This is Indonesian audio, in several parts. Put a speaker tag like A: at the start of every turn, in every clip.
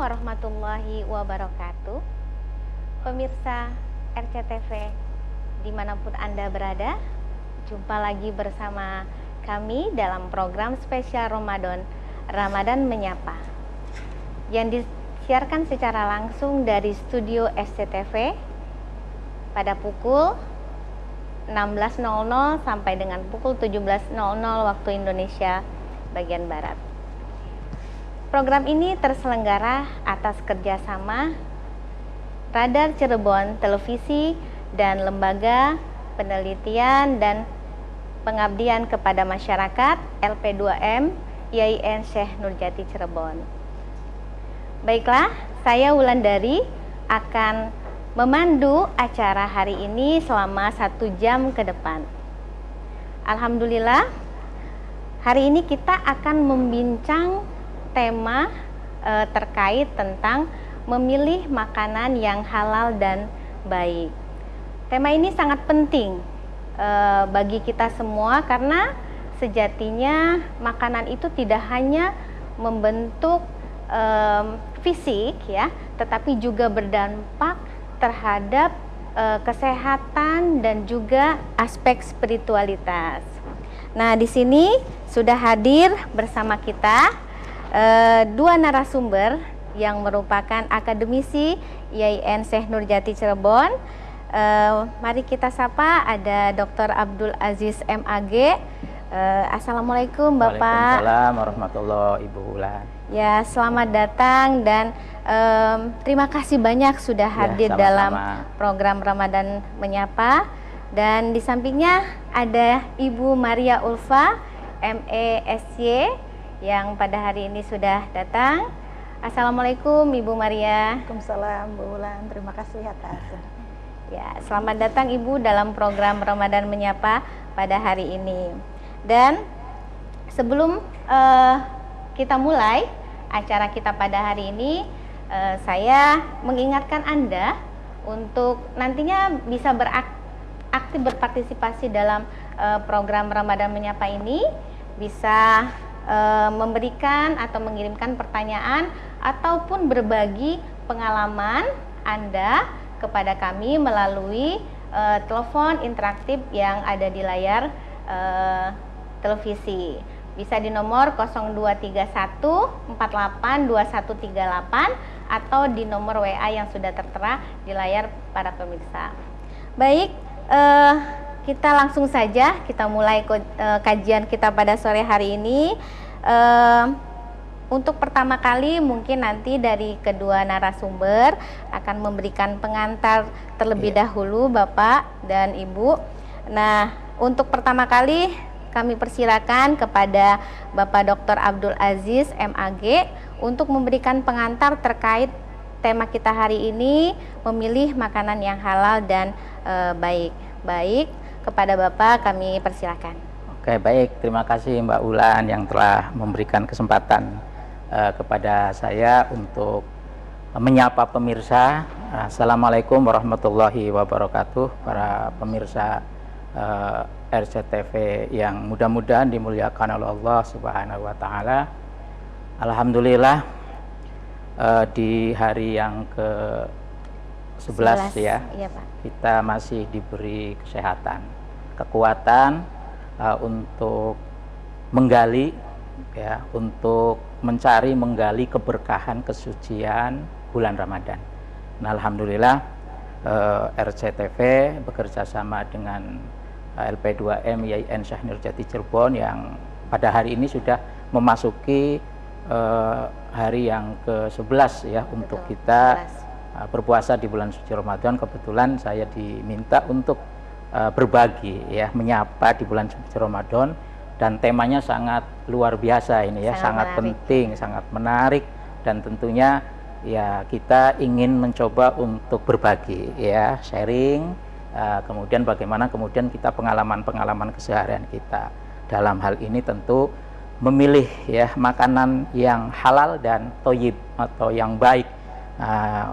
A: warahmatullahi wabarakatuh. Pemirsa RCTV dimanapun Anda berada, jumpa lagi bersama kami dalam program spesial Ramadan Menyapa yang disiarkan secara langsung dari studio SCTV pada pukul 16.00 sampai dengan pukul 17.00 waktu Indonesia bagian Barat. Program ini terselenggara atas kerjasama Radar Cirebon Televisi dan Lembaga Penelitian dan Pengabdian kepada Masyarakat LP2M IAIN Syekh Nurjati Cirebon. Baiklah, saya Wulandari akan memandu acara hari ini selama 1 jam ke depan. Alhamdulillah, hari ini kita akan membincang tema terkait tentang memilih makanan yang halal dan baik. Tema ini sangat penting bagi kita semua karena sejatinya makanan itu tidak hanya membentuk fisik ya, tetapi juga berdampak terhadap kesehatan dan juga aspek spiritualitas. Nah, di sini sudah hadir bersama kita dua narasumber yang merupakan akademisi IAIN Syekh Nurjati Cirebon. Mari kita sapa, ada Dr. Abdul Aziz MAG. Assalamualaikum Bapak.
B: Waalaikumsalam warahmatullahi Ibu Wulan.
A: Ya, selamat datang dan terima kasih banyak sudah hadir dalam program Ramadan Menyapa. Dan di sampingnya ada Ibu Maria Ulfa MESY yang pada hari ini sudah datang. Assalamualaikum Ibu Maria.
C: Waalaikumsalam Bu Wulan, terima kasih atas.
A: Ya, selamat datang Ibu dalam program Ramadan Menyapa pada hari ini. Dan sebelum kita mulai acara kita pada hari ini, saya mengingatkan Anda untuk nantinya bisa aktif berpartisipasi dalam program Ramadan Menyapa ini, bisa memberikan atau mengirimkan pertanyaan ataupun berbagi pengalaman Anda kepada kami melalui telepon interaktif yang ada di layar televisi. Bisa di nomor 0231 482138 atau di nomor WA yang sudah tertera di layar para pemirsa. Baik, kita langsung saja kita mulai kajian kita pada sore hari ini. Untuk pertama kali mungkin nanti dari kedua narasumber akan memberikan pengantar terlebih dahulu Bapak dan Ibu. Nah, untuk pertama kali kami persilakan kepada Bapak Dr. Abdul Aziz MAG untuk memberikan pengantar terkait tema kita hari ini, memilih makanan yang halal dan baik. Baik, kepada Bapak kami persilakan.
B: Oke, baik. Terima kasih Mbak Wulan yang telah memberikan kesempatan kepada saya untuk menyapa pemirsa. Assalamualaikum warahmatullahi wabarakatuh, para pemirsa RCTV yang mudah-mudahan dimuliakan oleh Allah Subhanahu wa Ta'ala. Alhamdulillah, di hari yang ke-11 ya,
A: iya, Pak.
B: Kita masih diberi kesehatan, kekuatan untuk menggali ya, untuk menggali keberkahan, kesucian bulan Ramadan. Nah, alhamdulillah RCTV bekerja sama dengan LP2M IAIN Syekh Nurjati Cirebon yang pada hari ini sudah memasuki hari yang ke-11 ya. Betul, untuk kita berpuasa di bulan suci Ramadan. Kebetulan saya diminta untuk berbagi ya, menyapa di bulan suci Ramadan, dan temanya sangat luar biasa ini ya, sangat penting, sangat menarik, dan tentunya ya kita ingin mencoba untuk berbagi ya, sharing, kemudian bagaimana kemudian kita pengalaman keseharian kita. Dalam hal ini tentu memilih ya makanan yang halal dan thayyib atau yang baik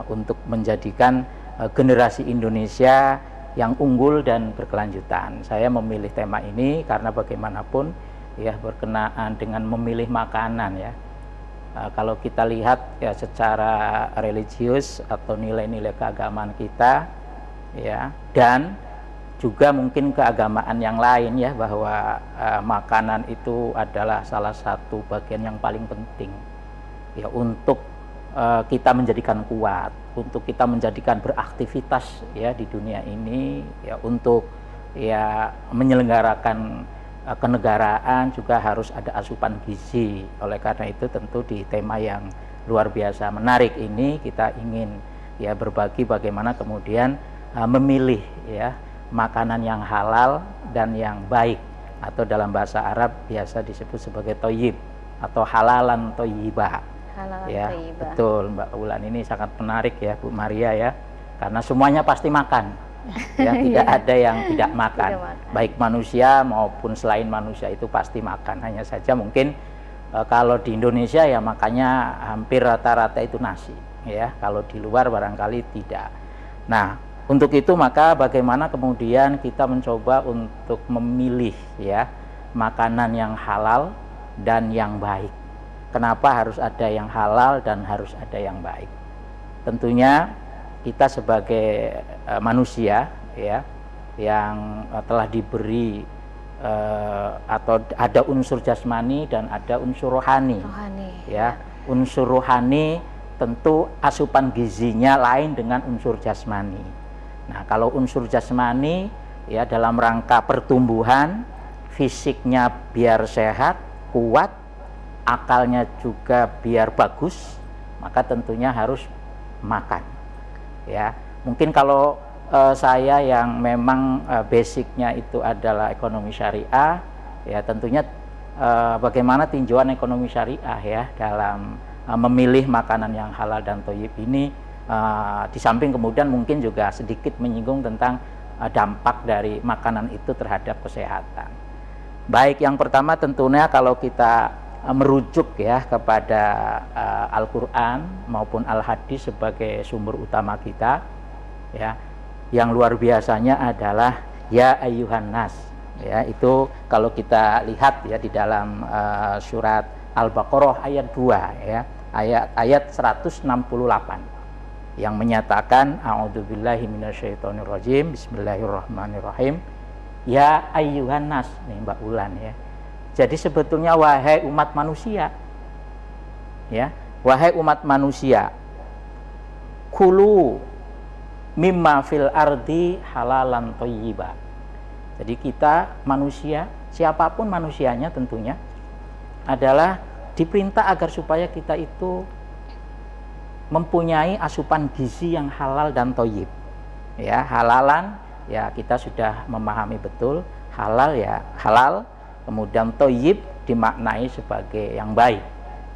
B: untuk menjadikan generasi Indonesia yang unggul dan berkelanjutan. Saya memilih tema ini karena bagaimanapun ya berkenaan dengan memilih makanan ya. Kalau kita lihat ya secara religius atau nilai-nilai keagamaan kita, ya, dan juga mungkin keagamaan yang lain ya, bahwa makanan itu adalah salah satu bagian yang paling penting ya untuk kita menjadikan kuat, untuk kita menjadikan beraktivitas ya di dunia ini, ya untuk ya menyelenggarakan kenegaraan juga harus ada asupan gizi. Oleh karena itu tentu di tema yang luar biasa menarik ini kita ingin ya berbagi bagaimana kemudian memilih ya makanan yang halal dan yang baik, atau dalam bahasa Arab biasa disebut sebagai thayyib atau halalan thayyibah.
A: Halalan
B: Ya,
A: thayyibah.
B: betul Mbak Ulan, ini sangat menarik ya Bu Maria ya. Karena semuanya pasti makan. Ya, tidak ada yang tidak makan.
A: Tidak makan.
B: Baik manusia maupun selain manusia itu pasti makan. Hanya saja mungkin kalau di Indonesia ya makanya hampir rata-rata itu nasi ya. Kalau di luar barangkali tidak. Nah, untuk itu maka bagaimana kemudian kita mencoba untuk memilih ya makanan yang halal dan yang baik. Kenapa harus ada yang halal dan harus ada yang baik? Tentunya kita sebagai manusia ya yang telah diberi atau ada unsur jasmani dan ada unsur rohani. Ya, unsur rohani tentu asupan gizinya lain dengan unsur jasmani. Nah, kalau unsur jasmani ya dalam rangka pertumbuhan, fisiknya biar sehat, kuat, akalnya juga biar bagus, maka tentunya harus makan. Ya, mungkin kalau saya yang memang basicnya itu adalah ekonomi syariah, ya tentunya bagaimana tinjauan ekonomi syariah ya dalam memilih makanan yang halal dan thayyib ini, di samping kemudian mungkin juga sedikit menyinggung tentang dampak dari makanan itu terhadap kesehatan. Baik, yang pertama tentunya kalau kita merujuk ya kepada Al-Quran maupun Al-Hadis sebagai sumber utama kita ya, yang luar biasanya adalah ya ayyuhan nas ya. Itu kalau kita lihat ya di dalam surat Al-Baqarah ayat 2 ya, ayat 168 yang menyatakan a'udzubillahi minasyaitonirrajim, bismillahirrahmanirrahim, ya ayyuhan nas, nih Mbak Ulan ya. Jadi sebetulnya wahai umat manusia, ya, wahai umat manusia, kulu mimma fil ardi halalan thayyiba. Jadi kita manusia, siapapun manusianya tentunya, adalah diperintah agar supaya kita itu mempunyai asupan gizi yang halal dan thayyib. Ya, halalan ya kita sudah memahami betul, halal ya halal. Kemudian thayyib dimaknai sebagai yang baik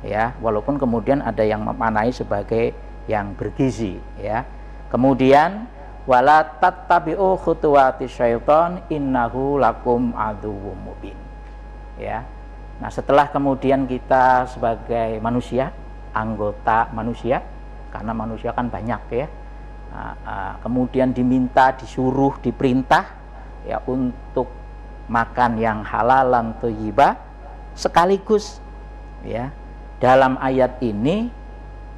B: ya, walaupun kemudian ada yang memaknai sebagai yang bergizi ya. Kemudian wala tattabi'u khutuwati syaiton innahu lakum aduwwum mubin ya. Nah, setelah kemudian kita sebagai manusia, anggota manusia, karena manusia kan banyak ya, kemudian diminta, disuruh, diperintah ya untuk makan yang halalan thayyiba, sekaligus ya dalam ayat ini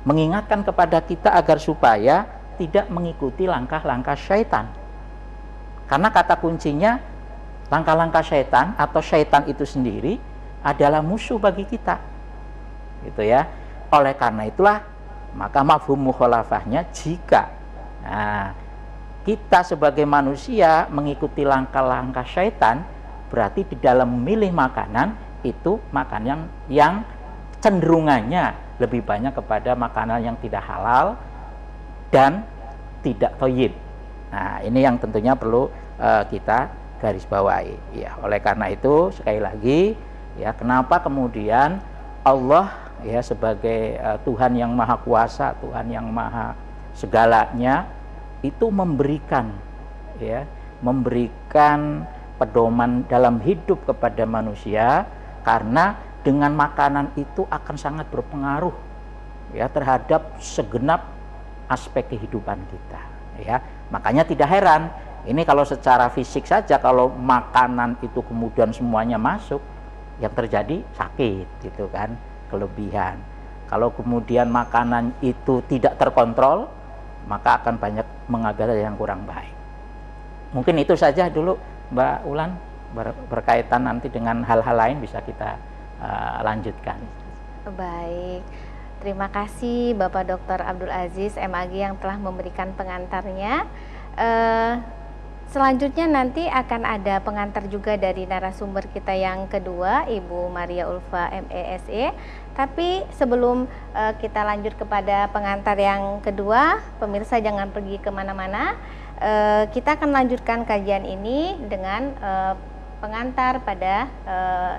B: mengingatkan kepada kita agar supaya tidak mengikuti langkah-langkah syaitan. Karena kata kuncinya langkah-langkah syaitan atau syaitan itu sendiri adalah musuh bagi kita. Gitu ya. Oleh karena itulah maka mafhum mukhalafahnya jika kita sebagai manusia mengikuti langkah-langkah syaitan, berarti di dalam memilih makanan itu makan yang cenderungannya lebih banyak kepada makanan yang tidak halal dan tidak thayyib. Nah, ini yang tentunya perlu kita garis bawahi ya. Oleh karena itu sekali lagi ya, kenapa kemudian Allah ya sebagai Tuhan yang maha kuasa, Tuhan yang maha segalanya itu memberikan pedoman dalam hidup kepada manusia, karena dengan makanan itu akan sangat berpengaruh ya terhadap segenap aspek kehidupan kita ya. Makanya tidak heran ini kalau secara fisik saja, kalau makanan itu kemudian semuanya masuk, yang terjadi sakit gitu kan, kelebihan. Kalau kemudian makanan itu tidak terkontrol, maka akan banyak mengajar yang kurang baik. Mungkin itu saja dulu Mbak Ulan, berkaitan nanti dengan hal-hal lain bisa kita lanjutkan.
A: Baik, terima kasih Bapak Dr. Abdul Aziz MAG yang telah memberikan pengantarnya. Selanjutnya nanti akan ada pengantar juga dari narasumber kita yang kedua, Ibu Maria Ulfa MESE. Tapi sebelum kita lanjut kepada pengantar yang kedua, pemirsa jangan pergi kemana-mana. Kita akan lanjutkan kajian ini dengan pengantar pada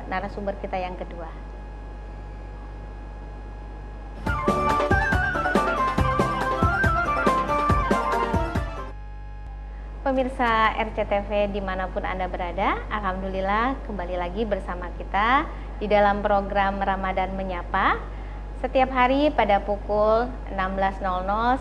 A: narasumber kita yang kedua. Pemirsa RCTV dimanapun Anda berada, alhamdulillah kembali lagi bersama kita di dalam program Ramadan Menyapa setiap hari pada pukul 16.00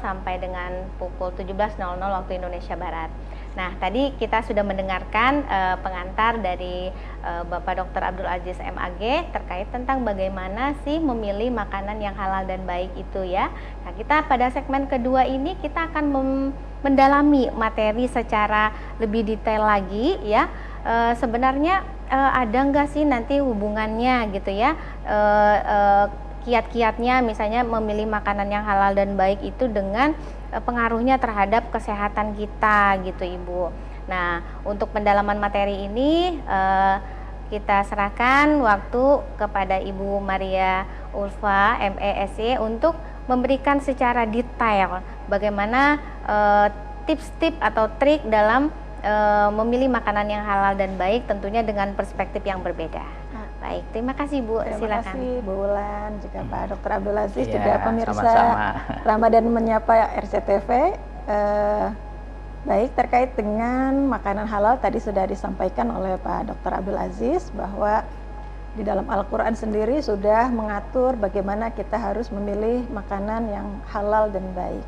A: sampai dengan pukul 17.00 waktu Indonesia Barat. Nah, tadi kita sudah mendengarkan pengantar dari Bapak Dr. Abdul Aziz MAG terkait tentang bagaimana sih memilih makanan yang halal dan baik itu ya. Nah, kita pada segmen kedua ini kita akan mendalami materi secara lebih detail lagi ya. Sebenarnya ada nggak sih nanti hubungannya gitu ya, kiat-kiatnya misalnya memilih makanan yang halal dan baik itu dengan pengaruhnya terhadap kesehatan kita gitu Ibu. Nah, untuk pendalaman materi ini kita serahkan waktu kepada Ibu Maria Ulfa MESE untuk memberikan secara detail bagaimana tips-tips atau trik dalam memilih makanan yang halal dan baik, tentunya dengan perspektif yang berbeda. Baik, terima kasih Bu.
C: Terima
A: Silakan.
C: kasih Bu Ulan, juga Pak Dr. Abdul Aziz,
B: Ya,
C: juga pemirsa
B: sama-sama.
C: Ramadan Menyapa RCTV. Baik, terkait dengan makanan halal tadi sudah disampaikan oleh Pak Dr. Abdul Aziz bahwa di dalam Al-Quran sendiri sudah mengatur bagaimana kita harus memilih makanan yang halal dan baik.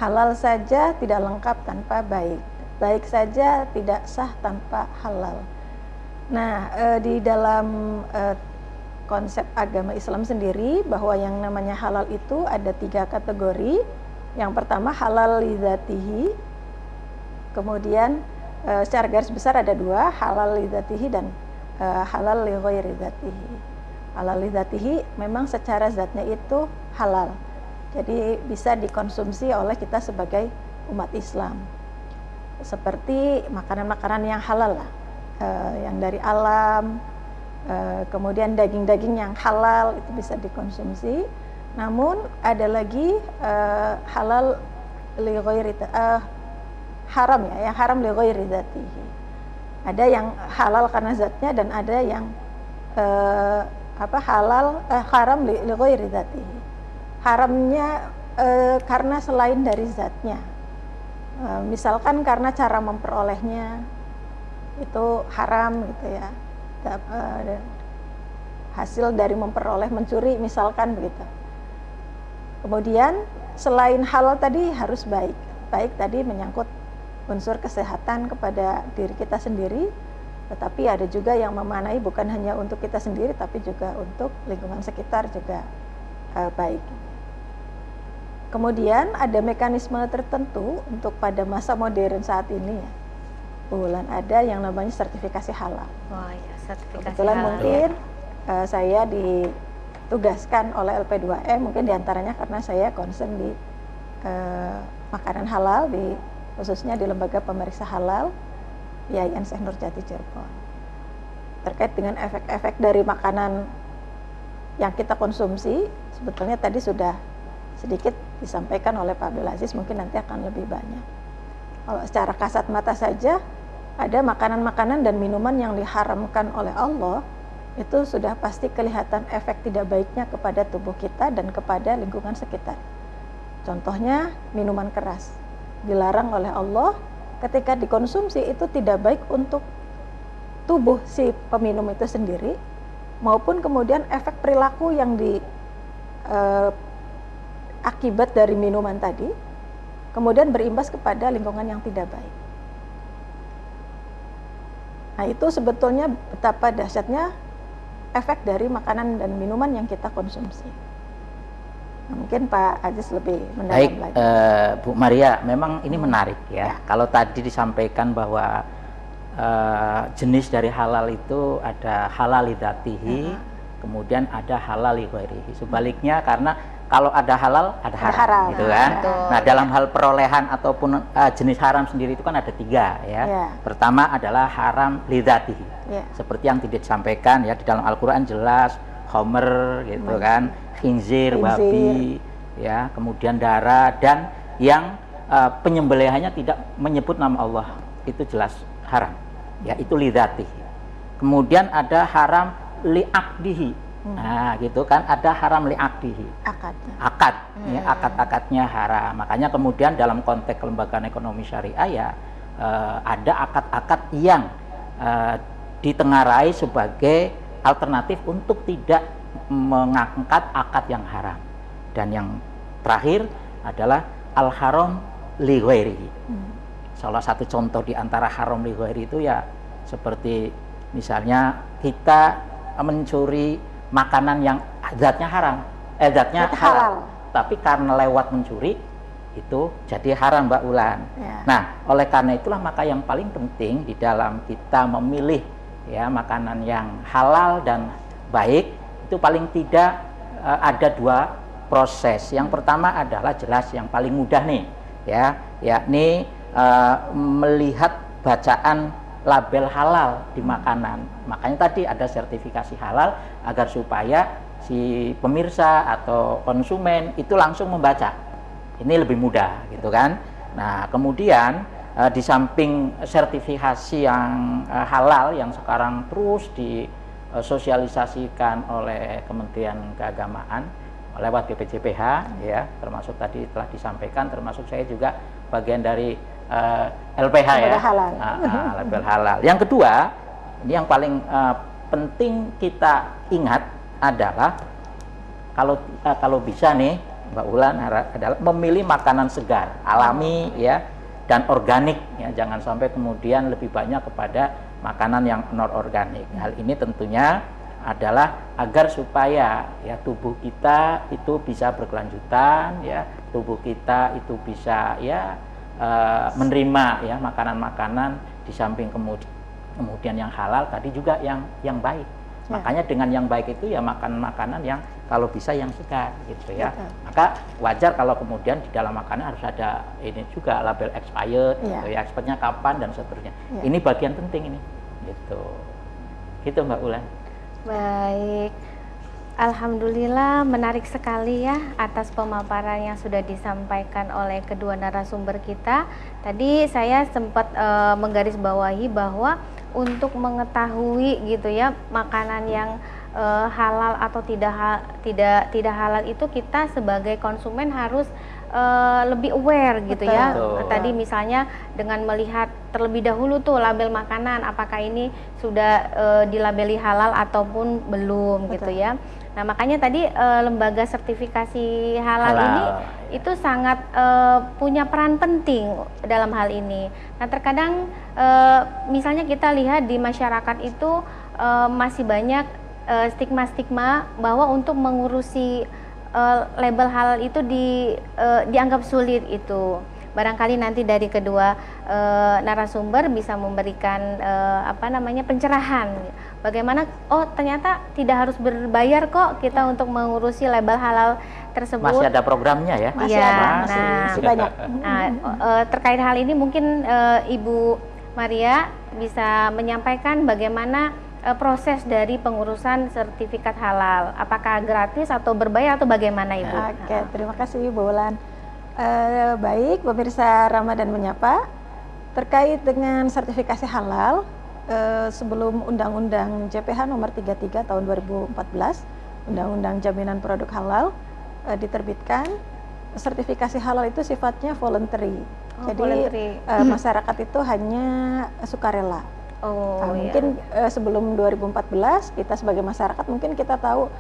C: Halal saja tidak lengkap tanpa baik, baik saja tidak sah tanpa halal. Nah, di dalam konsep agama Islam sendiri bahwa yang namanya halal itu ada 3 kategori. Yang pertama halal lidzatihi, kemudian secara garis besar ada 2, halal lidzatihi dan halal li ghairi dzatihi. Halal lidzatihi memang secara zatnya itu halal, jadi bisa dikonsumsi oleh kita sebagai umat Islam, seperti makanan-makanan yang halal lah, yang dari alam, kemudian daging-daging yang halal itu bisa dikonsumsi. Namun ada lagi halal li ghairi haram ya, yang haram li ghairi dzatihi. Ada yang halal karena zatnya dan ada yang haram li ghairi dzatihi. Haramnya karena selain dari zatnya. Misalkan karena cara memperolehnya itu haram gitu ya, hasil dari memperoleh, mencuri misalkan begitu. Kemudian selain halal tadi harus baik. Baik tadi menyangkut unsur kesehatan kepada diri kita sendiri, tetapi ada juga yang memanai bukan hanya untuk kita sendiri tapi juga untuk lingkungan sekitar juga baik. Kemudian ada mekanisme tertentu untuk pada masa modern saat ini ya. Bulan ada yang namanya sertifikasi halal.
A: Oh ya, sertifikasi
C: Kebetulan
A: halal.
C: mungkin saya ditugaskan oleh LP2M, mungkin diantaranya karena saya concern di makanan halal, khususnya di lembaga pemeriksa halal Yayan Syekh Nurjati Cirebon. Terkait dengan efek-efek dari makanan yang kita konsumsi, sebetulnya tadi sudah sedikit disampaikan oleh Pak Abdul Aziz, mungkin nanti akan lebih banyak. Kalau secara kasat mata saja, ada makanan-makanan dan minuman yang diharamkan oleh Allah, itu sudah pasti kelihatan efek tidak baiknya kepada tubuh kita dan kepada lingkungan sekitar. Contohnya minuman keras, dilarang oleh Allah, ketika dikonsumsi itu tidak baik untuk tubuh si peminum itu sendiri, maupun kemudian efek perilaku yang akibat dari minuman tadi, kemudian berimbas kepada lingkungan yang tidak baik. Nah, itu sebetulnya betapa dahsyatnya efek dari makanan dan minuman yang kita konsumsi. Mungkin Pak Aziz lebih mendalam
B: Baik,
C: lagi.
B: Bu Maria, memang ini menarik ya. Kalau tadi disampaikan bahwa jenis dari halal itu ada halal lidzatihi, kemudian ada halal li ghairihi. Sebaliknya, karena kalau ada halal ada haram, gitu kan. Nah, dalam hal perolehan ataupun jenis haram sendiri itu kan ada 3 ya. Pertama adalah haram lidzatihi, seperti yang tidak disampaikan ya di dalam Al-Quran, jelas homer gitu kan, khinzir, babi ya, kemudian darah, dan yang penyembelihannya tidak menyebut nama Allah, itu jelas haram ya, itu lidzatihi. Kemudian ada haram li'aqdihi. Nah, gitu kan, ada haram li'aqdihi. Akad, ya, akad-akadnya haram. Makanya kemudian dalam konteks kelembagaan ekonomi syariah ya, ada akad-akad yang ditengarai sebagai alternatif untuk tidak mengangkat akad yang haram. Dan yang terakhir adalah al-haram li ghairihi. Salah satu contoh di antara haram li ghairi itu ya seperti misalnya kita mencuri makanan yang zatnya haram, zatnya halal, tapi karena lewat mencuri itu jadi haram, Mbak Ulan. Nah, oleh karena itulah maka yang paling penting di dalam kita memilih ya makanan yang halal dan baik itu paling tidak ada 2 proses. Yang pertama adalah jelas yang paling mudah nih ya, yakni melihat bacaan label halal di makanan. Makanya tadi ada sertifikasi halal agar supaya si pemirsa atau konsumen itu langsung membaca. Ini lebih mudah gitu kan. Nah, kemudian di samping sertifikasi yang halal yang sekarang terus disosialisasikan oleh Kementerian Keagamaan lewat BPJPH ya, termasuk tadi telah disampaikan, termasuk saya juga bagian dari LPH ya,
C: halal.
B: Label halal. Yang kedua, ini yang paling penting kita ingat adalah kalau bisa nih Mbak Ulan adalah memilih makanan segar, alami ya, dan organik ya, jangan sampai kemudian lebih banyak kepada makanan yang non organik. Hal ini tentunya adalah agar supaya ya tubuh kita itu bisa berkelanjutan ya, tubuh kita itu bisa ya menerima ya makanan-makanan di samping kemudian yang halal tadi juga yang baik. Makanya dengan yang baik itu ya makan makanan yang kalau bisa yang segar gitu ya. Maka wajar kalau kemudian di dalam makanan harus ada ini juga label expired gitu ya, expirednya kapan dan seterusnya. Ini bagian penting ini gitu. Gitu Mbak Ulan.
A: Baik. Alhamdulillah menarik sekali ya atas pemaparan yang sudah disampaikan oleh kedua narasumber kita. Tadi saya sempat menggarisbawahi bahwa untuk mengetahui gitu ya makanan yang halal atau tidak halal itu kita sebagai konsumen harus lebih aware gitu ya. Tadi misalnya dengan melihat terlebih dahulu tuh label makanan apakah ini sudah dilabeli halal ataupun belum gitu ya. Nah, makanya tadi lembaga sertifikasi halal ini itu sangat punya peran penting dalam hal ini. Nah, terkadang misalnya kita lihat di masyarakat itu masih banyak stigma-stigma bahwa untuk mengurusi label halal itu dianggap sulit itu. Barangkali nanti dari kedua narasumber bisa memberikan pencerahan. Bagaimana ternyata tidak harus berbayar kok kita untuk mengurusi label halal tersebut.
B: Masih ada programnya ya?
C: Masih ada, masih banyak.
A: Terkait hal ini mungkin Ibu Maria bisa menyampaikan bagaimana proses dari pengurusan sertifikat halal. Apakah gratis atau berbayar atau bagaimana Ibu?
C: Oke, terima kasih Bu Wulan. Baik, pemirsa Ramadan Menyapa, terkait dengan sertifikasi halal, sebelum Undang-Undang JPH nomor 33 tahun 2014, Undang-Undang Jaminan Produk Halal diterbitkan, sertifikasi halal itu sifatnya voluntary. Jadi masyarakat itu hanya sukarela. Mungkin sebelum 2014 kita sebagai masyarakat mungkin kita tahu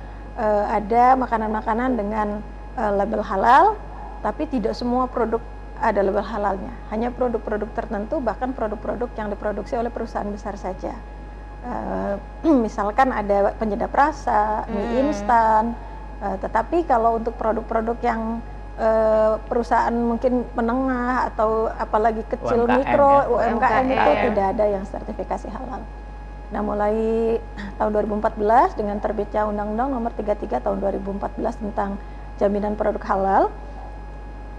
C: ada makanan-makanan dengan label halal, tapi tidak semua produk ada label halalnya, hanya produk-produk tertentu, bahkan produk-produk yang diproduksi oleh perusahaan besar saja. Misalkan ada penyedap rasa, mie instan, Tetapi kalau untuk produk-produk yang perusahaan mungkin menengah atau apalagi kecil
B: UMKM,
C: mikro
B: ya.
C: UMKM itu
A: UMKM.
C: tidak ada yang sertifikasi halal. Nah, mulai tahun 2014 dengan terbitnya Undang-Undang Nomor 33 tahun 2014 tentang jaminan produk halal,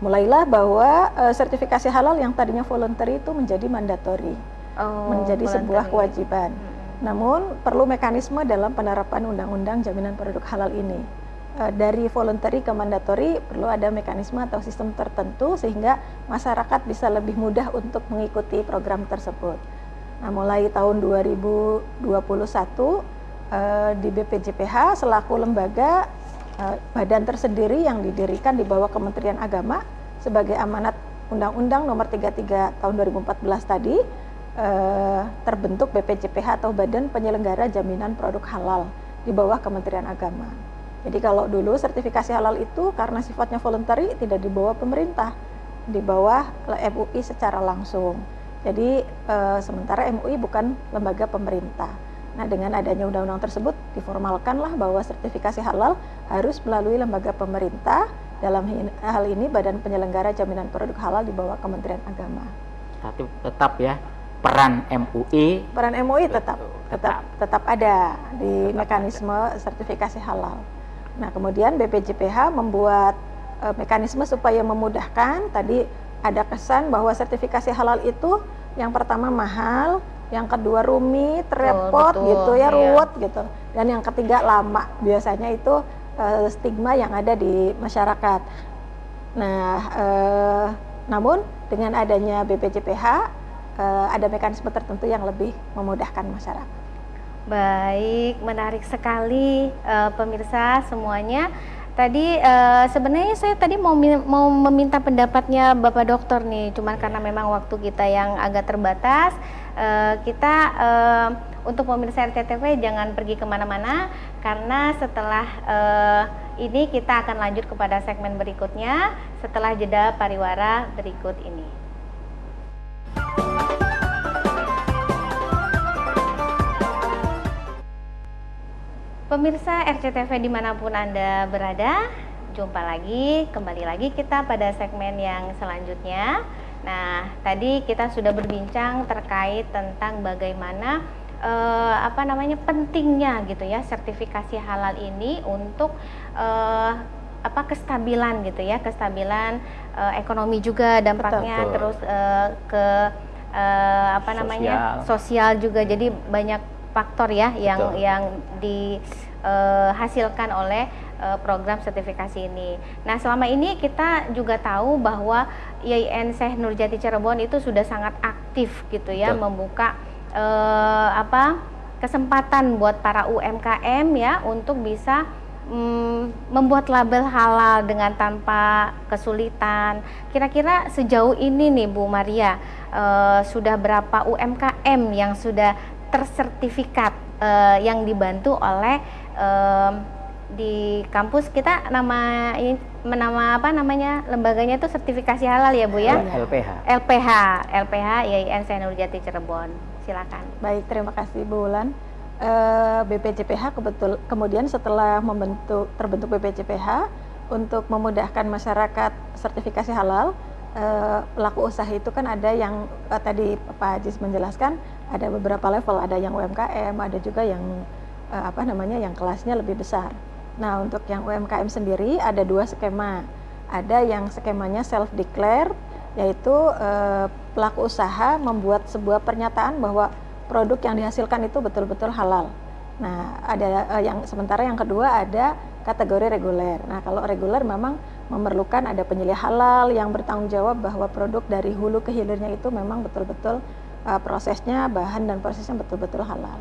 C: mulailah bahwa sertifikasi halal yang tadinya voluntary itu menjadi mandatory, menjadi sebuah kewajiban. Namun perlu mekanisme dalam penerapan Undang-Undang Jaminan Produk Halal ini. Dari voluntary ke mandatory perlu ada mekanisme atau sistem tertentu sehingga masyarakat bisa lebih mudah untuk mengikuti program tersebut. Nah, mulai tahun 2021 di BPJPH selaku lembaga badan tersendiri yang didirikan di bawah Kementerian Agama sebagai amanat Undang-Undang Nomor 33 tahun 2014 tadi, terbentuk BPJPH atau Badan Penyelenggara Jaminan Produk Halal di bawah Kementerian Agama. Jadi kalau dulu sertifikasi halal itu karena sifatnya voluntary tidak di bawah pemerintah, di bawah MUI secara langsung. Jadi sementara MUI bukan lembaga pemerintah. Nah, dengan adanya undang-undang tersebut diformalkanlah bahwa sertifikasi halal harus melalui lembaga pemerintah, dalam hal ini Badan Penyelenggara Jaminan Produk Halal di bawah Kementerian Agama.
B: Tapi tetap ya peran MUI
C: tetap ada di mekanisme sertifikasi halal. Nah, kemudian BPJPH membuat mekanisme supaya memudahkan. Tadi ada kesan bahwa sertifikasi halal itu yang pertama mahal, yang kedua rumit, repot gitu ya, ruwet gitu. Dan yang ketiga lama. Biasanya itu stigma yang ada di masyarakat. Nah, namun dengan adanya BPJPH ada mekanisme tertentu yang lebih memudahkan masyarakat.
A: Baik, menarik sekali pemirsa semuanya. Tadi sebenarnya saya tadi mau meminta pendapatnya Bapak Dokter nih, cuman karena memang waktu kita yang agak terbatas, kita untuk pemirsa RCTV jangan pergi kemana-mana, karena setelah ini kita akan lanjut kepada segmen berikutnya setelah jeda pariwara berikut ini. Pemirsa RCTV dimanapun Anda berada, kembali lagi kita pada segmen yang selanjutnya. Nah, tadi kita sudah berbincang terkait tentang bagaimana pentingnya gitu ya sertifikasi halal ini untuk kestabilan gitu ya, kestabilan ekonomi juga dampaknya. Betul. Terus ke sosial juga. Jadi banyak faktor ya yang dihasilkan oleh program sertifikasi ini. Nah, selama ini kita juga tahu bahwa IAIN Syekh Nurjati Cirebon itu sudah sangat aktif gitu ya. Betul. Membuka kesempatan buat para UMKM ya untuk bisa membuat label halal dengan tanpa kesulitan. Kira-kira sejauh ini nih Bu Maria, sudah berapa UMKM yang sudah tersertifikat yang dibantu oleh di kampus kita, lembaganya itu sertifikasi halal ya Bu ya? LPH IAIN Syekh Nurjati Cirebon. Silakan.
C: Baik, terima kasih Bu Wulan. BPJPH kemudian setelah terbentuk BPJPH untuk memudahkan masyarakat sertifikasi halal, pelaku usaha itu kan ada yang tadi Pak Ajis menjelaskan, ada beberapa level, ada yang UMKM, ada juga yang yang kelasnya lebih besar. Nah, untuk yang UMKM sendiri ada dua skema. Ada yang skemanya self declare, yaitu pelaku usaha membuat sebuah pernyataan bahwa produk yang dihasilkan itu betul-betul halal. Nah, ada sementara yang kedua ada kategori reguler. Nah, kalau reguler memang memerlukan ada penyelidik halal yang bertanggung jawab bahwa produk dari hulu ke hilirnya itu memang betul-betul prosesnya, bahan dan prosesnya betul-betul halal.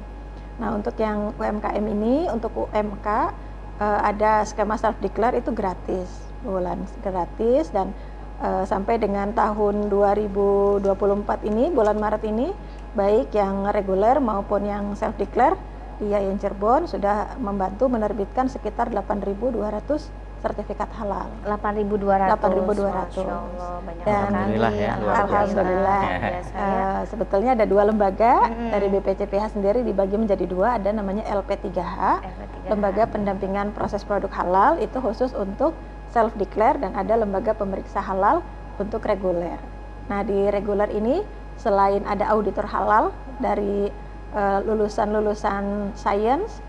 C: Nah, untuk yang UMKM ini, untuk UMK ada skema self declare itu gratis, gratis, dan sampai dengan tahun 2024 ini, bulan Maret ini, baik yang reguler maupun yang self declare di IAIN Cirebon sudah membantu menerbitkan sekitar 8.200 sertifikat halal.
A: 8.200.
C: 8.200.
A: Masya Allah, banyak
C: Dan
B: Alhamdulillah ya, luar biasa.
C: Alhamdulillah.
A: Luar biasa ya.
C: Sebetulnya ada 2 lembaga dari BPCPH sendiri dibagi menjadi 2, ada namanya LP3H,
A: LP3H.
C: Lembaga Pendampingan Proses Produk Halal, itu khusus untuk self declare, dan ada lembaga pemeriksa halal untuk reguler. Nah, di reguler ini selain ada auditor halal dari lulusan-lulusan sains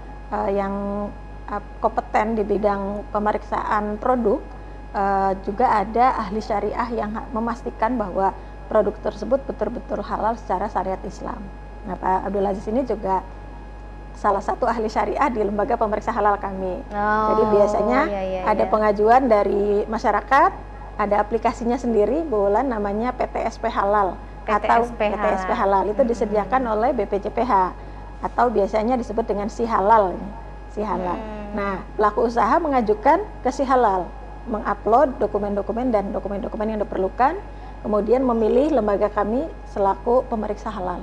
C: yang kompeten di bidang pemeriksaan produk, juga ada ahli syariah yang memastikan bahwa produk tersebut betul-betul halal secara syariat Islam. Nah, Pak Abdul Aziz ini juga salah satu ahli syariah di lembaga pemeriksa halal kami. Jadi biasanya ada pengajuan dari masyarakat, ada aplikasinya sendiri, bulan namanya PTSP Halal atau PTSP Halal. Itu disediakan oleh BPCPH atau biasanya disebut dengan Si Halal. Si Halal. Nah, pelaku usaha mengajukan ke Si Halal, mengupload dokumen-dokumen dan dokumen-dokumen yang diperlukan, kemudian memilih lembaga kami selaku pemeriksa halal.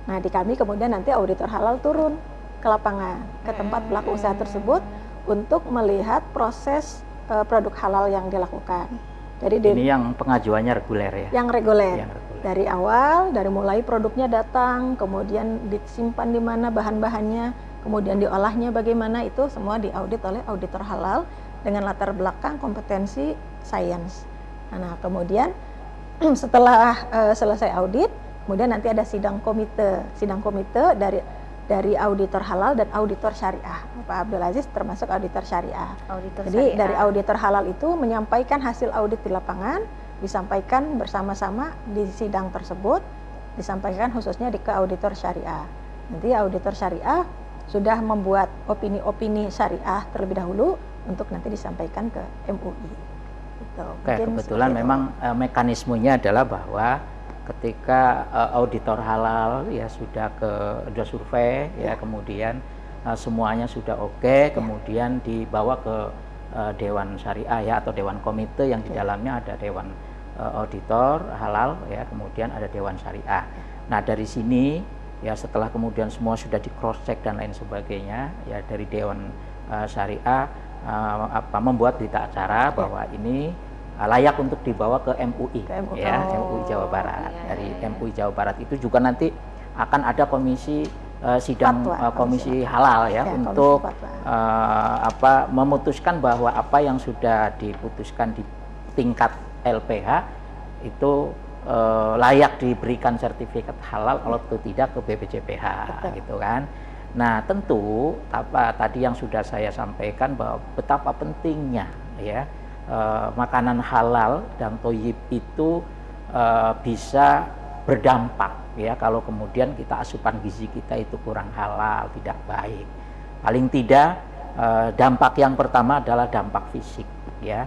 C: Nah, di kami kemudian nanti auditor halal turun ke lapangan, ke tempat pelaku usaha tersebut untuk melihat proses produk halal yang dilakukan. Jadi
B: ini yang pengajuannya reguler ya?
C: Yang reguler. Dari awal, dari mulai produknya datang, kemudian disimpan di mana bahan-bahannya, kemudian diolahnya bagaimana, itu semua diaudit oleh auditor halal dengan latar belakang kompetensi sains. Nah, kemudian setelah selesai audit, kemudian nanti ada sidang komite dari auditor halal dan auditor syariah. Pak Abdul Aziz termasuk auditor syariah. Jadi dari auditor halal itu menyampaikan hasil audit di lapangan, disampaikan bersama-sama di sidang tersebut, disampaikan khususnya ke auditor syariah. Nanti auditor syariah sudah membuat opini-opini syariah terlebih dahulu untuk nanti disampaikan ke MUI. Gitu.
B: Oke, kebetulan memang mekanismenya adalah bahwa ketika auditor halal ya sudah survei ya, kemudian semuanya sudah oke, kemudian dibawa ke Dewan Syariah ya, atau Dewan Komite yang di dalamnya ada Dewan Auditor Halal ya, kemudian ada Dewan Syariah. Nah, dari sini ya setelah kemudian semua sudah di cross check dan lain sebagainya ya, dari Dewan Syariah membuat berita acara bahwa ini layak untuk dibawa ke MUI, ya, MUI Jawa Barat. Dari MUI Jawa Barat itu juga nanti akan ada komisi sidang komisi halal ya, untuk memutuskan bahwa apa yang sudah diputuskan di tingkat LPH itu layak diberikan sertifikat halal atau tidak ke BPCPH. Gitu kan. Nah, tentu tadi yang sudah saya sampaikan bahwa betapa pentingnya ya makanan halal dan thayyib itu bisa berdampak ya kalau kemudian kita asupan gizi kita itu kurang halal, tidak baik. Paling tidak dampak yang pertama adalah dampak fisik ya.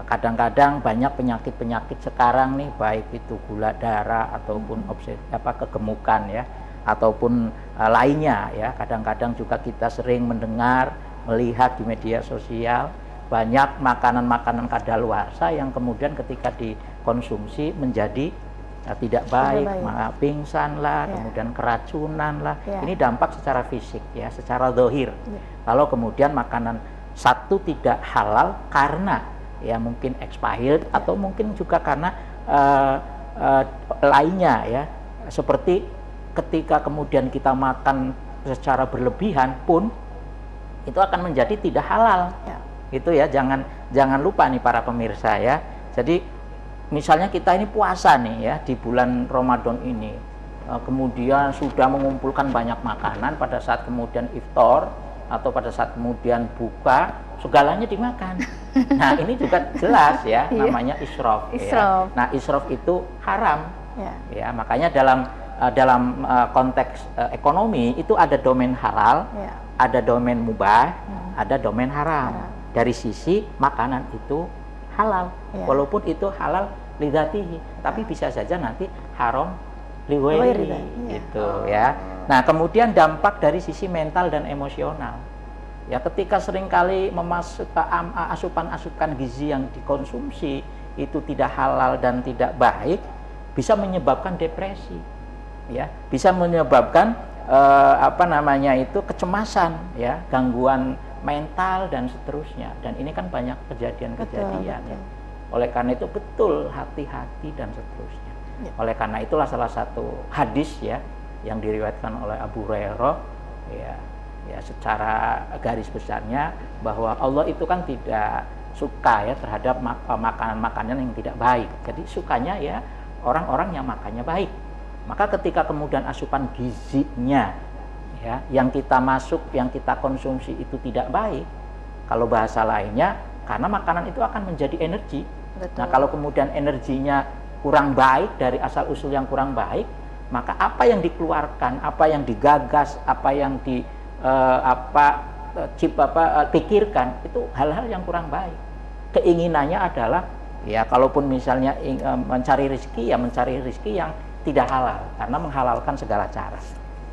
B: Kadang-kadang banyak penyakit-penyakit sekarang nih, baik itu gula darah ataupun kegemukan ya, ataupun lainnya ya. Kadang-kadang juga kita sering mendengar, melihat di media sosial banyak makanan-makanan kadaluarsa yang kemudian ketika dikonsumsi menjadi tidak baik, pingsan lah, kemudian keracunan lah. Ini dampak secara fisik ya, secara zahir. Kalau kemudian makanan satu tidak halal karena ya mungkin expired atau mungkin juga karena lainnya ya, seperti ketika kemudian kita makan secara berlebihan pun itu akan menjadi tidak halal. Itu ya, jangan lupa nih para pemirsa ya. Jadi misalnya kita ini puasa nih ya di bulan Ramadan ini, kemudian sudah mengumpulkan banyak makanan, pada saat kemudian iftar atau pada saat kemudian buka segalanya dimakan. Nah, ini juga jelas ya, namanya israf. Ya. Nah, israf itu haram. Ya, makanya dalam konteks ekonomi itu ada domain halal, ada domain mubah, ada domain haram. Dari sisi makanan itu halal, walaupun itu halal lidzatihi, tapi bisa saja nanti haram liwairi gitu ya. Nah, kemudian dampak dari sisi mental dan emosional. Ya, ketika seringkali asupan gizi yang dikonsumsi itu tidak halal dan tidak baik, bisa menyebabkan depresi. Ya, bisa menyebabkan kecemasan ya, gangguan mental dan seterusnya. Dan ini kan banyak kejadian-kejadian.
C: Betul,
B: Ya. Oleh karena itu betul hati-hati dan seterusnya.
C: Ya.
B: Oleh karena itulah salah satu hadis ya yang diriwayatkan oleh Abu Hurairah ya secara garis besarnya bahwa Allah itu kan tidak suka ya terhadap makanan-makanan yang tidak baik. Jadi sukanya ya orang-orang yang makannya baik. Maka ketika kemudian asupan gizinya ya yang kita masuk, yang kita konsumsi itu tidak baik, kalau bahasa lainnya karena makanan itu akan menjadi energi.
A: Betul.
B: Nah, kalau kemudian energinya kurang baik dari asal usul yang kurang baik, maka apa yang dikeluarkan, apa yang digagas, apa yang pikirkan itu hal-hal yang kurang baik. Keinginannya adalah ya kalaupun misalnya mencari rezeki ya mencari rezeki yang tidak halal karena menghalalkan segala cara.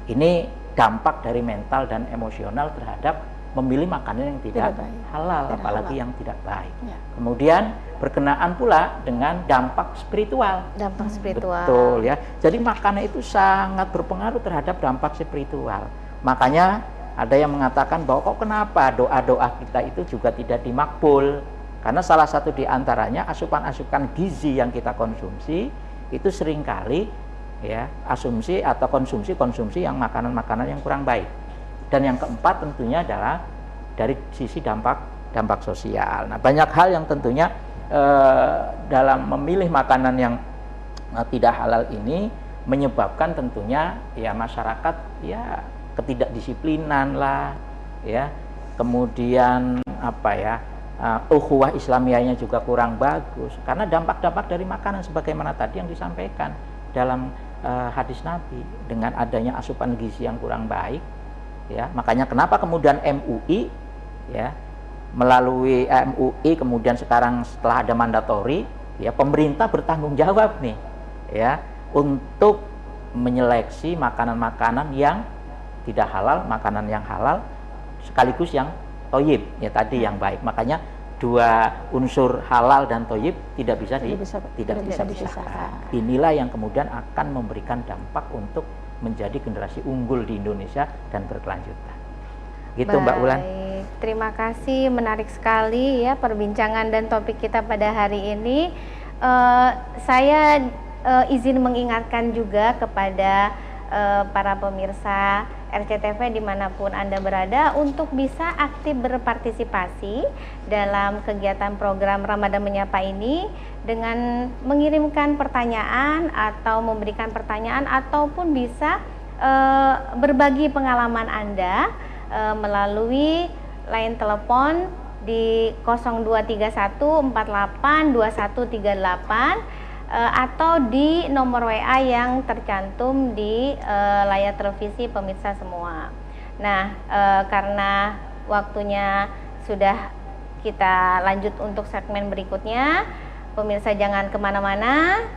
B: Ini dampak dari mental dan emosional terhadap memilih makanan yang tidak halal, apalagi yang tidak baik. Ya. Kemudian berkenaan pula dengan dampak spiritual.
A: Dampak spiritual.
B: Betul ya. Jadi makanan itu sangat berpengaruh terhadap dampak spiritual. Makanya ada yang mengatakan bahwa kok kenapa doa-doa kita itu juga tidak dimakbul? Karena salah satu di antaranya asupan-asupan gizi yang kita konsumsi itu seringkali ya asumsi atau konsumsi yang makanan-makanan yang kurang baik. Dan yang keempat tentunya adalah dari sisi dampak sosial. Nah, banyak hal yang tentunya dalam memilih makanan yang tidak halal ini menyebabkan tentunya ya masyarakat ya ketidakdisiplinan lah ya. Kemudian ukhuwah Islamiyahnya juga kurang bagus karena dampak-dampak dari makanan sebagaimana tadi yang disampaikan dalam hadis Nabi dengan adanya asupan gizi yang kurang baik. Ya, makanya kenapa kemudian MUI ya melalui MUI kemudian sekarang setelah ada mandatori ya pemerintah bertanggung jawab nih ya untuk menyeleksi makanan-makanan yang tidak halal, makanan yang halal sekaligus yang thayyib ya tadi yang baik. Makanya dua unsur halal dan thayyib tidak bisa dipisahkan. Inilah yang kemudian akan memberikan dampak untuk menjadi generasi unggul di Indonesia dan berkelanjutan. Gitu. Baik, Mbak Ulan.
A: Terima kasih, menarik sekali ya perbincangan dan topik kita pada hari ini. Saya izin mengingatkan juga kepada para pemirsa RCTV dimanapun Anda berada untuk bisa aktif berpartisipasi dalam kegiatan program Ramadan Menyapa ini dengan mengirimkan pertanyaan atau memberikan pertanyaan ataupun bisa berbagi pengalaman Anda melalui line telepon di 0231 48 2138 atau di nomor WA yang tercantum di layar televisi pemirsa semua. Nah, karena waktunya sudah kita lanjut untuk segmen berikutnya, pemirsa jangan kemana-mana,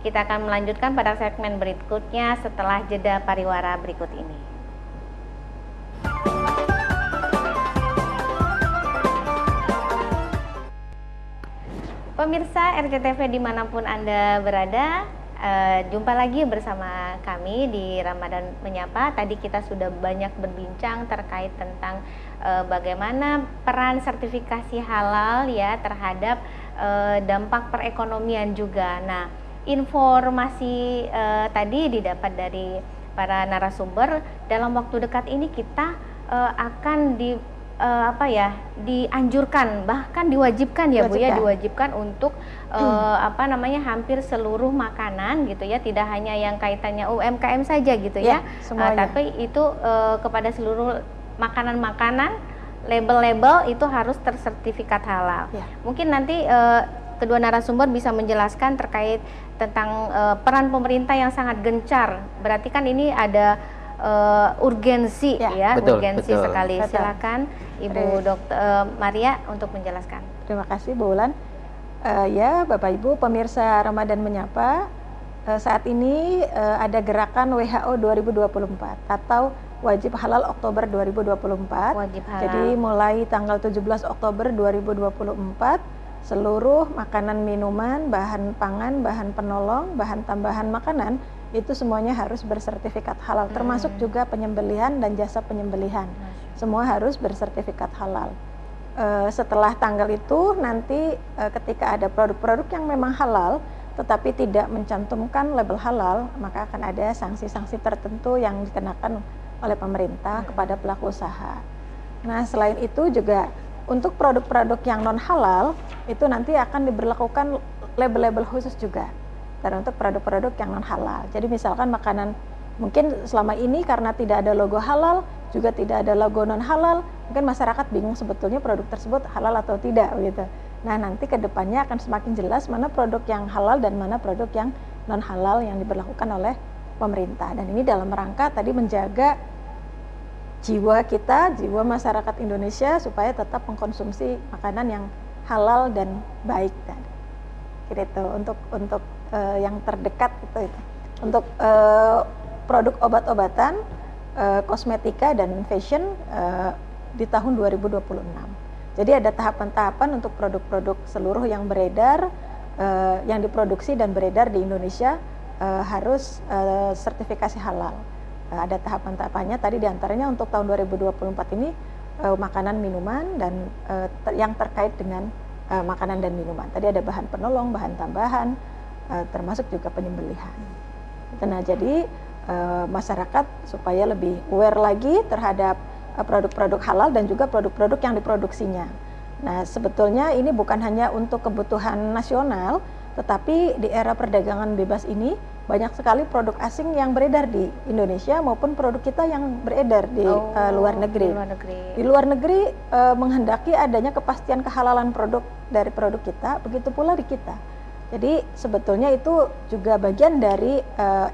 A: kita akan melanjutkan pada segmen berikutnya setelah jeda pariwara berikut ini. Pemirsa RCTV dimanapun Anda berada, jumpa lagi bersama kami di Ramadan Menyapa. Tadi kita sudah banyak berbincang terkait tentang bagaimana peran sertifikasi halal ya terhadap dampak perekonomian juga. Nah, informasi tadi didapat dari para narasumber. Dalam waktu dekat ini kita akan dianjurkan bahkan diwajibkan ya Bu ya, diwajibkan untuk hampir seluruh makanan gitu ya, tidak hanya yang kaitannya UMKM saja gitu ya, tapi itu kepada seluruh makanan-makanan label-label itu harus tersertifikat halal. Mungkin nanti kedua narasumber bisa menjelaskan terkait tentang peran pemerintah yang sangat gencar. Berarti kan ini ada urgensi urgensi sekali. Silakan Ibu Dr. Maria untuk menjelaskan.
C: Terima kasih Bu Ulan. Ya Bapak Ibu pemirsa Ramadan Menyapa, saat ini ada gerakan WHO 2024 atau Wajib Halal Oktober 2024.
A: Wajib halal.
C: Jadi mulai tanggal 17 Oktober 2024 seluruh makanan minuman, bahan pangan, bahan penolong, bahan tambahan makanan itu semuanya harus bersertifikat halal, termasuk juga penyembelihan dan jasa penyembelihan. semua harus bersertifikat halal. Setelah tanggal itu nanti ketika ada produk-produk yang memang halal tetapi tidak mencantumkan label halal, maka akan ada sanksi-sanksi tertentu yang dikenakan oleh pemerintah kepada pelaku usaha. Nah, selain itu juga untuk produk-produk yang non halal itu nanti akan diberlakukan label-label khusus juga. Dan untuk produk-produk yang non halal. Jadi misalkan makanan mungkin selama ini karena tidak ada logo halal, juga tidak ada logo non halal, mungkin masyarakat bingung sebetulnya produk tersebut halal atau tidak gitu. Nah, nanti ke depannya akan semakin jelas mana produk yang halal dan mana produk yang non halal yang diberlakukan oleh pemerintah. Dan ini dalam rangka tadi menjaga jiwa kita, jiwa masyarakat Indonesia supaya tetap mengkonsumsi makanan yang halal dan baik tadi. Gitu untuk yang terdekat itu. Untuk produk obat-obatan, kosmetika dan fashion di tahun 2026. Jadi ada tahapan-tahapan untuk produk-produk seluruh yang beredar, yang diproduksi dan beredar di Indonesia harus sertifikasi halal. Ada tahapan-tahapannya. Tadi diantaranya untuk tahun 2024 ini makanan, minuman dan yang terkait dengan makanan dan minuman. Tadi ada bahan penolong, bahan tambahan, termasuk juga penyembelihan. Nah, jadi masyarakat supaya lebih aware lagi terhadap produk-produk halal dan juga produk-produk yang diproduksinya. Nah, sebetulnya ini bukan hanya untuk kebutuhan nasional, tetapi di era perdagangan bebas ini banyak sekali produk asing yang beredar di Indonesia maupun produk kita yang beredar di luar negeri. Di luar negeri menghendaki adanya kepastian kehalalan produk dari produk kita, begitu pula di kita. Jadi sebetulnya itu juga bagian dari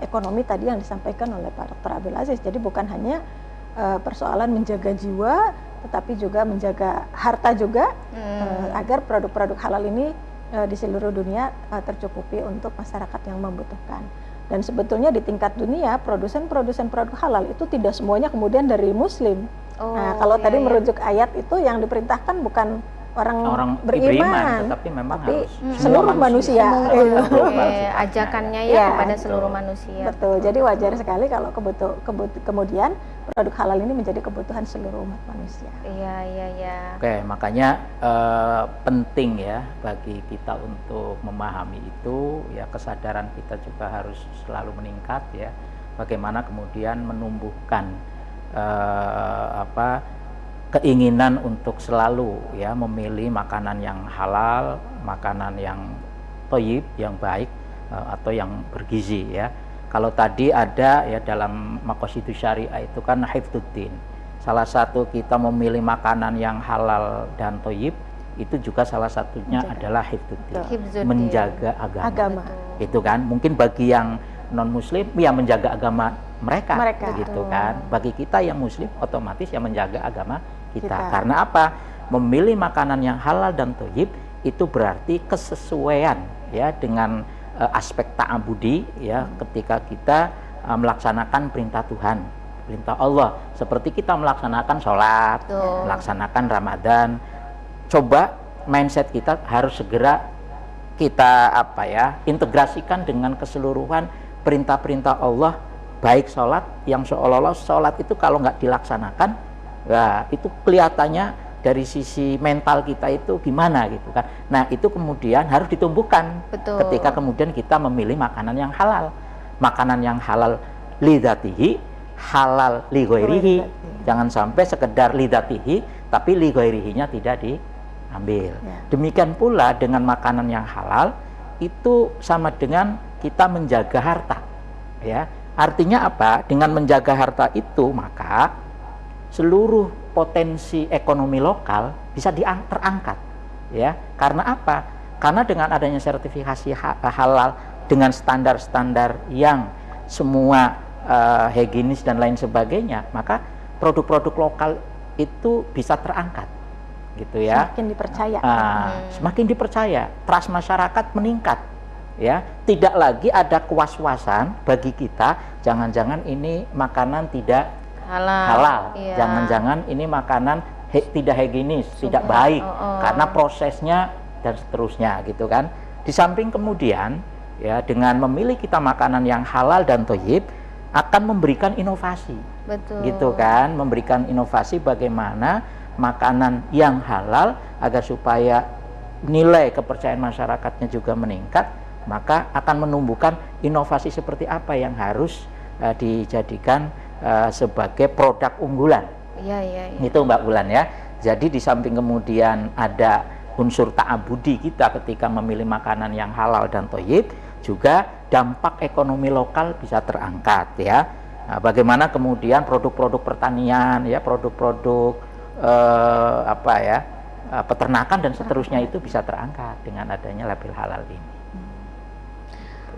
C: ekonomi tadi yang disampaikan oleh Pak Dr. Abdul Aziz. Jadi bukan hanya persoalan menjaga jiwa, tetapi juga menjaga harta juga agar produk-produk halal ini di seluruh dunia tercukupi untuk masyarakat yang membutuhkan. Dan sebetulnya di tingkat dunia produsen-produsen produk halal itu tidak semuanya kemudian dari Muslim. Nah, kalau tadi merujuk ayat itu yang diperintahkan bukan orang beriman,
B: tetapi memang
C: tapi
B: harus
C: seluruh manusia.
A: Ajakannya ya kepada seluruh manusia.
C: Betul. Jadi wajar sekali kalau kemudian produk halal ini menjadi kebutuhan seluruh umat manusia.
A: Iya.
B: Oke, makanya penting ya bagi kita untuk memahami itu, ya kesadaran kita juga harus selalu meningkat ya. Bagaimana kemudian menumbuhkan keinginan untuk selalu ya memilih makanan yang halal, makanan yang thayyib, yang baik atau yang bergizi ya. Kalau tadi ada ya dalam maqasidus syariah itu kan hifdzuddin. Salah satu kita memilih makanan yang halal dan thayyib itu juga salah satunya adalah hifdzuddin, menjaga agama. Itu kan mungkin bagi yang non muslim ya menjaga agama mereka. Begitu kan. Bagi kita yang muslim otomatis yang menjaga agama kita. Karena apa? Memilih makanan yang halal dan thayyib itu berarti kesesuaian ya dengan aspek ta'abudi ya ketika kita melaksanakan perintah Tuhan, perintah Allah, seperti kita melaksanakan sholat, melaksanakan Ramadan. Coba mindset kita harus segera kita integrasikan dengan keseluruhan perintah-perintah Allah, baik sholat yang seolah-olah sholat itu kalau nggak dilaksanakan, ya itu kelihatannya dari sisi mental kita itu gimana gitu kan. Nah itu kemudian harus ditumbuhkan. Ketika kemudian kita memilih makanan yang halal. Makanan yang halal lidatihi, halal li ghairihi. Jangan sampai sekedar lidatihi, tapi li ghairihinya tidak diambil. Demikian pula dengan makanan yang halal, itu sama dengan kita menjaga harta. Ya, artinya apa? Dengan menjaga harta itu, maka seluruh potensi ekonomi lokal bisa terangkat, ya. Karena apa? Karena dengan adanya sertifikasi halal dengan standar-standar yang semua higienis dan lain sebagainya, maka produk-produk lokal itu bisa terangkat, gitu ya.
C: Semakin dipercaya.
B: Semakin dipercaya, trust masyarakat meningkat, ya. Tidak lagi ada kewas-wasan bagi kita, jangan-jangan ini makanan tidak halal. Jangan-jangan ini makanan tidak higienis, tidak baik karena prosesnya dan seterusnya gitu kan. Di samping kemudian ya dengan memilih kita makanan yang halal dan thayyib, akan memberikan inovasi.
A: Betul.
B: Gitu kan, memberikan inovasi bagaimana makanan yang halal agar supaya nilai kepercayaan masyarakatnya juga meningkat, maka akan menumbuhkan inovasi seperti apa yang harus dijadikan sebagai produk unggulan.
A: Iya, iya, iya.
B: Itu Mbak Wulan ya. Jadi di samping kemudian ada unsur ta'abudi kita ketika memilih makanan yang halal dan thayyib, juga dampak ekonomi lokal bisa terangkat ya. Nah, bagaimana kemudian produk-produk pertanian ya, produk-produk peternakan dan seterusnya itu bisa terangkat dengan adanya label halal ini.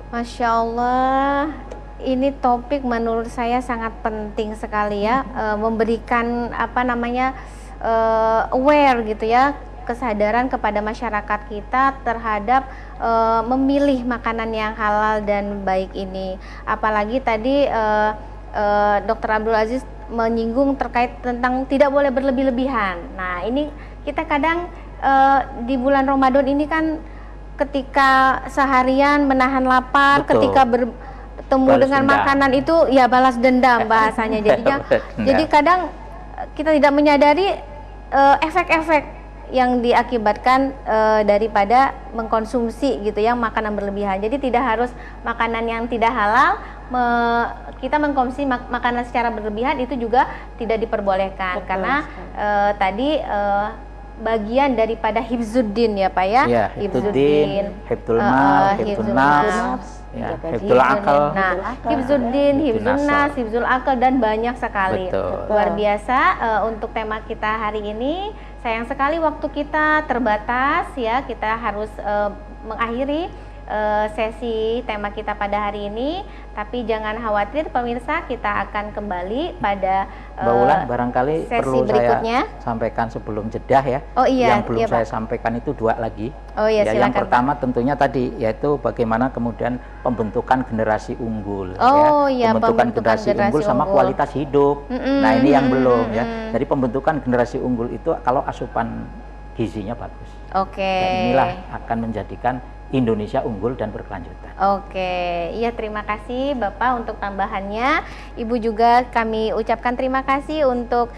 A: Masya Allah, ini topik menurut saya sangat penting sekali ya, memberikan aware gitu ya, kesadaran kepada masyarakat kita terhadap memilih makanan yang halal dan baik ini. Apalagi tadi Dr. Abdul Aziz menyinggung terkait tentang tidak boleh berlebih-lebihan. Nah, ini kita kadang di bulan Ramadan ini kan ketika seharian menahan lapar,
B: Betul.
A: ketika bertemu
B: Balas
A: dengan
B: dendam.
A: makanan itu ya balas dendam bahasanya. Jadinya jadi kadang kita tidak menyadari efek-efek yang diakibatkan daripada mengkonsumsi gitu ya makanan berlebihan. Jadi tidak harus makanan yang tidak halal kita mengkonsumsi makanan secara berlebihan itu juga tidak diperbolehkan.
C: Betul,
A: karena tadi bagian daripada hifzuddin ya Pak ya.
B: Ya, hifzuddin, hifdzul mal, hifdzul nafs, ya, hifdzul akal.
A: Nah, hifzuddin, hifdzul nas, hifdzul akal dan banyak sekali.
B: Betul.
A: Luar biasa untuk tema kita hari ini. Sayang sekali waktu kita terbatas ya. Kita harus mengakhiri sesi tema kita pada hari ini, tapi jangan khawatir pemirsa, kita akan kembali pada
B: Mbak Wulan, barangkali
A: sesi
B: perlu
A: berikutnya.
B: saya sampaikan sebelum jedah ya.
A: Oh iya,
B: yang belum
A: iya,
B: saya
A: Pak.
B: sampaikan itu 2 lagi.
A: Oh iya,
B: ya, yang
A: silakan,
B: pertama tentunya tadi yaitu bagaimana kemudian pembentukan generasi unggul.
A: Oh
B: ya.
A: iya,
B: Pembentukan generasi unggul sama kualitas hidup. Nah ini yang belum ya. Jadi pembentukan generasi unggul itu kalau asupan gizinya bagus.
A: Oke.
B: Dan inilah akan menjadikan Indonesia unggul dan berkelanjutan.
A: Oke, iya terima kasih Bapak untuk tambahannya. Ibu juga kami ucapkan terima kasih untuk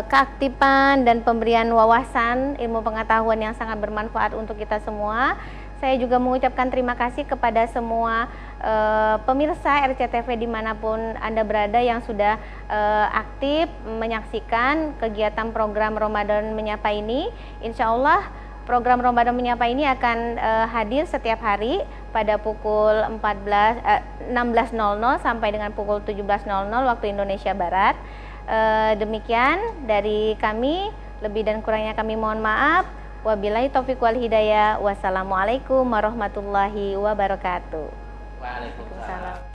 A: keaktifan dan pemberian wawasan ilmu pengetahuan yang sangat bermanfaat untuk kita semua. Saya juga mengucapkan terima kasih kepada semua pemirsa RCTV dimanapun Anda berada yang sudah aktif menyaksikan kegiatan program Ramadan Menyapa ini. Insya Allah program Ramadan Menyapa ini akan hadir setiap hari pada pukul 16.00 sampai dengan pukul 17.00 waktu Indonesia Barat. Demikian dari kami, lebih dan kurangnya kami mohon maaf. Wabillahi taufiq wal hidayah. Wassalamualaikum warahmatullahi wabarakatuh.
B: Waalaikumsalam.